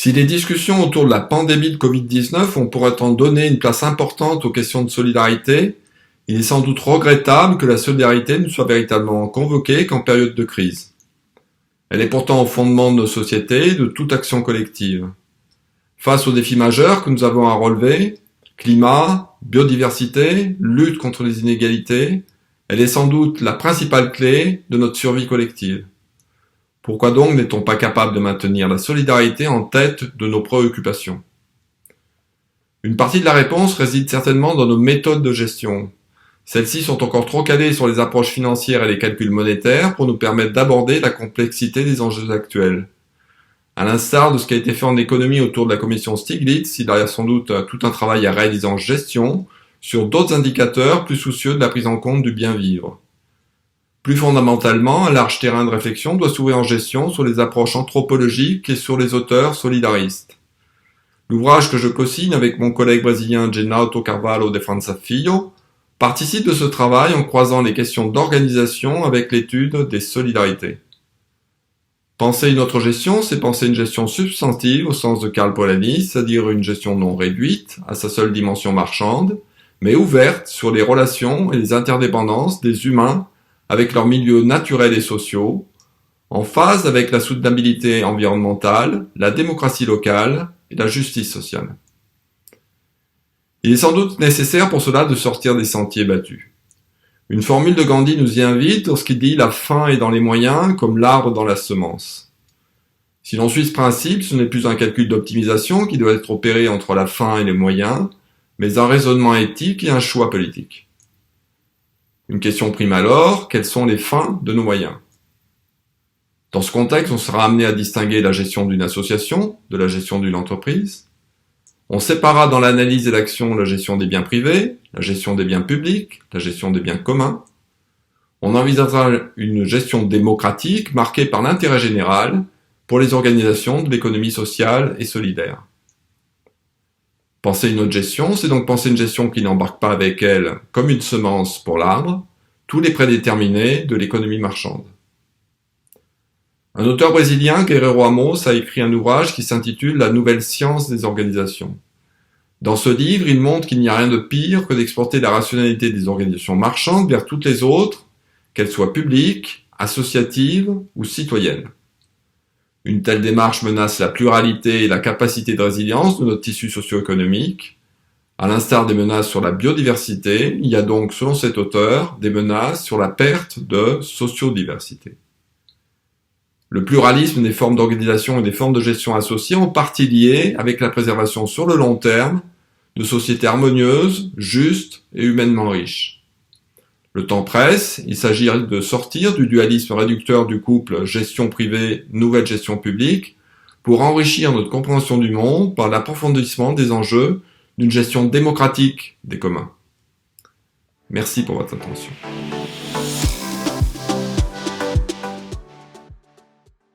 Si les discussions autour de la pandémie de Covid-19 ont pour autant donné une place importante aux questions de solidarité, il est sans doute regrettable que la solidarité ne soit véritablement convoquée qu'en période de crise. Elle est pourtant au fondement de nos sociétés et de toute action collective. Face aux défis majeurs que nous avons à relever, climat, biodiversité, lutte contre les inégalités, elle est sans doute la principale clé de notre survie collective. Pourquoi donc n'est-on pas capable de maintenir la solidarité en tête de nos préoccupations ? Une partie de la réponse réside certainement dans nos méthodes de gestion. Celles-ci sont encore trop calées sur les approches financières et les calculs monétaires pour nous permettre d'aborder la complexité des enjeux actuels. À l'instar de ce qui a été fait en économie autour de la commission Stiglitz, il y a sans doute tout un travail à réaliser en gestion sur d'autres indicateurs plus soucieux de la prise en compte du bien vivre. Plus fondamentalement, un large terrain de réflexion doit s'ouvrir en gestion sur les approches anthropologiques et sur les auteurs solidaristes. L'ouvrage que je co-signe avec mon collègue brésilien Genauto Carvalho de França Filho participe de ce travail en croisant les questions d'organisation avec l'étude des solidarités. Penser une autre gestion, c'est penser une gestion substantive au sens de Karl Polanyi, c'est-à-dire une gestion non réduite à sa seule dimension marchande, mais ouverte sur les relations et les interdépendances des humains avec leurs milieux naturels et sociaux, en phase avec la soutenabilité environnementale, la démocratie locale et la justice sociale. Il est sans doute nécessaire pour cela de sortir des sentiers battus. Une formule de Gandhi nous y invite lorsqu'il dit « la fin est dans les moyens comme l'arbre dans la semence ». Si l'on suit ce principe, ce n'est plus un calcul d'optimisation qui doit être opéré entre la fin et les moyens, mais un raisonnement éthique et un choix politique. Une question prime alors, quelles sont les fins de nos moyens ? Dans ce contexte, on sera amené à distinguer la gestion d'une association de la gestion d'une entreprise. On séparera dans l'analyse et l'action la gestion des biens privés, la gestion des biens publics, la gestion des biens communs. On envisagera une gestion démocratique marquée par l'intérêt général pour les organisations de l'économie sociale et solidaire. Penser une autre gestion, c'est donc penser une gestion qui n'embarque pas avec elle, comme une semence pour l'arbre, tous les prédéterminés de l'économie marchande. Un auteur brésilien, Guerreiro Amos, a écrit un ouvrage qui s'intitule « La nouvelle science des organisations ». Dans ce livre, il montre qu'il n'y a rien de pire que d'exporter la rationalité des organisations marchandes vers toutes les autres, qu'elles soient publiques, associatives ou citoyennes. Une telle démarche menace la pluralité et la capacité de résilience de notre tissu socio-économique. À l'instar des menaces sur la biodiversité, il y a donc, selon cet auteur, des menaces sur la perte de sociodiversité. Le pluralisme des formes d'organisation et des formes de gestion associées en partie lié avec la préservation sur le long terme de sociétés harmonieuses, justes et humainement riches. Le temps presse, il s'agit de sortir du dualisme réducteur du couple gestion privée, nouvelle gestion publique, pour enrichir notre compréhension du monde par l'approfondissement des enjeux d'une gestion démocratique des communs. Merci pour votre attention.